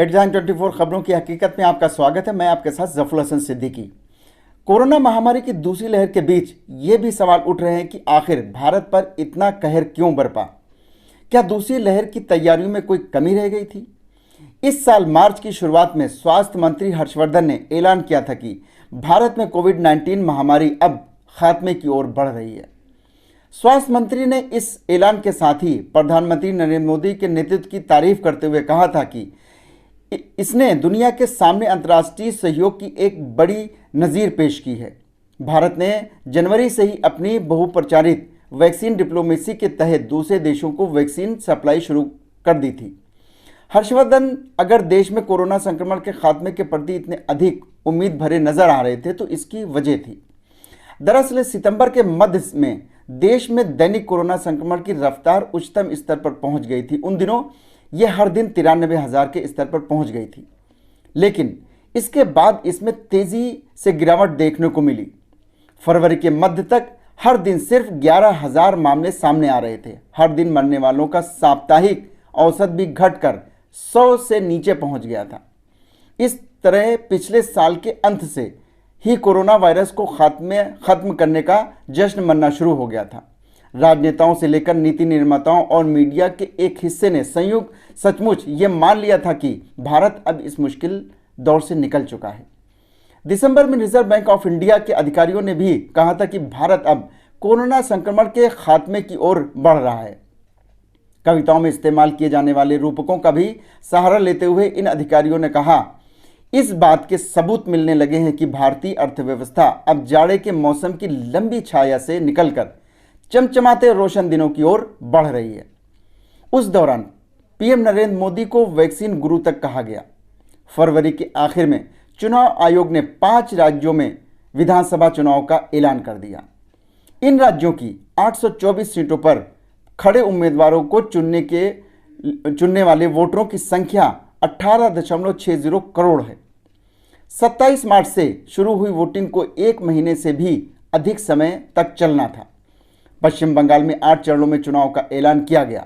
Headline 24 खबरों की हकीकत में आपका स्वागत है। मैं आपके साथ जफर हसन सिद्दीकी। कोरोना महामारी की दूसरी लहर के बीच ये भी सवाल उठ रहे हैं कि आखिर भारत पर इतना कहर क्यों बरपा। क्या दूसरी लहर की तैयारियों में कोई कमी रह गई थी? इस साल मार्च की शुरुआत में स्वास्थ्य मंत्री हर्षवर्धन ने ऐलान किया था कि भारत में कोविड-19 महामारी अब खात्मे की ओर बढ़ रही है। स्वास्थ्य मंत्री ने इस ऐलान के साथ ही प्रधानमंत्री नरेंद्र मोदी के नेतृत्व की तारीफ करते हुए कहा था कि इसने दुनिया के सामने अंतर्राष्ट्रीय सहयोग की एक बड़ी नज़ीर पेश की है। भारत ने जनवरी से ही अपनी बहुप्रचारित वैक्सीन डिप्लोमेसी के तहत दूसरे देशों को वैक्सीन सप्लाई शुरू कर दी थी। हर्षवर्धन अगर देश में कोरोना संक्रमण के खात्मे के प्रति इतने अधिक उम्मीद भरे नजर आ रहे थे तो इसकी वजह थी। दरअसल सितंबर के मध्य में देश में दैनिक कोरोना संक्रमण की रफ्तार उच्चतम स्तर पर पहुंच गई थी। उन दिनों यह हर दिन 93,000 के स्तर पर पहुंच गई थी, लेकिन इसके बाद इसमें तेजी से गिरावट देखने को मिली। फरवरी के मध्य तक हर दिन सिर्फ 11,000 मामले सामने आ रहे थे। हर दिन मरने वालों का साप्ताहिक औसत भी घटकर 100 से नीचे पहुंच गया था। इस तरह पिछले साल के अंत से ही कोरोना वायरस को खत्म करने का जश्न मनना शुरू हो गया था। राजनेताओं से लेकर नीति निर्माताओं और मीडिया के एक हिस्से ने संयुक्त सचमुच ये मान लिया था कि भारत अब इस मुश्किल दौर से निकल चुका है। दिसंबर में रिजर्व बैंक ऑफ इंडिया के अधिकारियों ने भी कहा था कि भारत अब कोरोना संक्रमण के खात्मे की ओर बढ़ रहा है। कविताओं में इस्तेमाल किए जाने वाले रूपकों का भी सहारा लेते हुए इन अधिकारियों ने कहा, इस बात के सबूत मिलने लगे हैं कि भारतीय अर्थव्यवस्था अब जाड़े के मौसम की लंबी छाया से निकलकर चमचमाते रोशन दिनों की ओर बढ़ रही है। उस दौरान पीएम नरेंद्र मोदी को वैक्सीन गुरु तक कहा गया। फरवरी के आखिर में चुनाव आयोग ने 5 राज्यों में विधानसभा चुनाव का ऐलान कर दिया। इन राज्यों की 824 सीटों पर खड़े उम्मीदवारों को चुनने वाले वोटरों की संख्या 18.60 करोड़ है। 27 मार्च से शुरू हुई वोटिंग को 1 महीने से भी अधिक समय तक चलना था। पश्चिम बंगाल में 8 चरणों में चुनाव का ऐलान किया गया।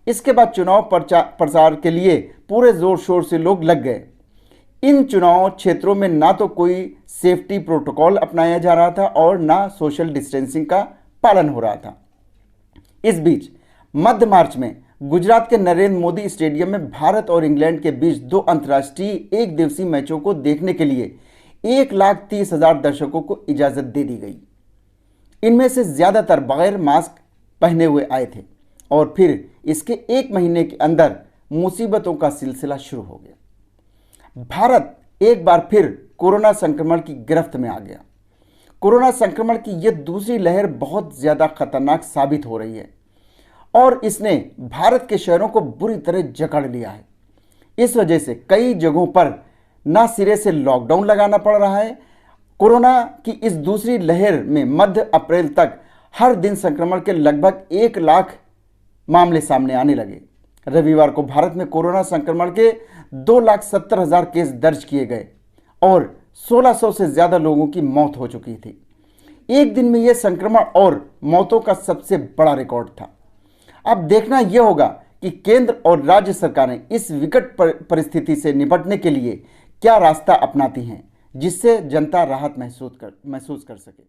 इसके बाद चुनाव प्रचार के लिए पूरे जोर शोर से लोग लग गए। इन चुनाव क्षेत्रों में ना तो कोई सेफ्टी प्रोटोकॉल अपनाया जा रहा था और ना सोशल डिस्टेंसिंग का पालन हो रहा था। इस बीच मध्य मार्च में गुजरात के नरेंद्र मोदी स्टेडियम में भारत और इंग्लैंड के बीच 2 अंतर्राष्ट्रीय एक दिवसीय मैचों को देखने के लिए 1,30,000 दर्शकों को इजाजत दे दी गई। इनमें से ज्यादातर बगैर मास्क पहने हुए आए थे और फिर इसके 1 महीने के अंदर मुसीबतों का सिलसिला शुरू हो गया। भारत एक बार फिर कोरोना संक्रमण की गिरफ्त में आ गया। कोरोना संक्रमण की यह दूसरी लहर बहुत ज्यादा खतरनाक साबित हो रही है और इसने भारत के शहरों को बुरी तरह जकड़ लिया है। इस वजह से कई जगहों पर ना सिरे से लॉकडाउन लगाना पड़ रहा है। कोरोना की इस दूसरी लहर में मध्य अप्रैल तक हर दिन संक्रमण के लगभग 1 लाख मामले सामने आने लगे। रविवार को भारत में कोरोना संक्रमण के 2,70,000 केस दर्ज किए गए और 1,600 से ज्यादा लोगों की मौत हो चुकी थी। एक दिन में यह संक्रमण और मौतों का सबसे बड़ा रिकॉर्ड था। अब देखना यह होगा कि केंद्र और राज्य सरकारें इस विकट परिस्थिति से निपटने के लिए क्या रास्ता अपनाती हैं, जिससे जनता राहत महसूस कर सके।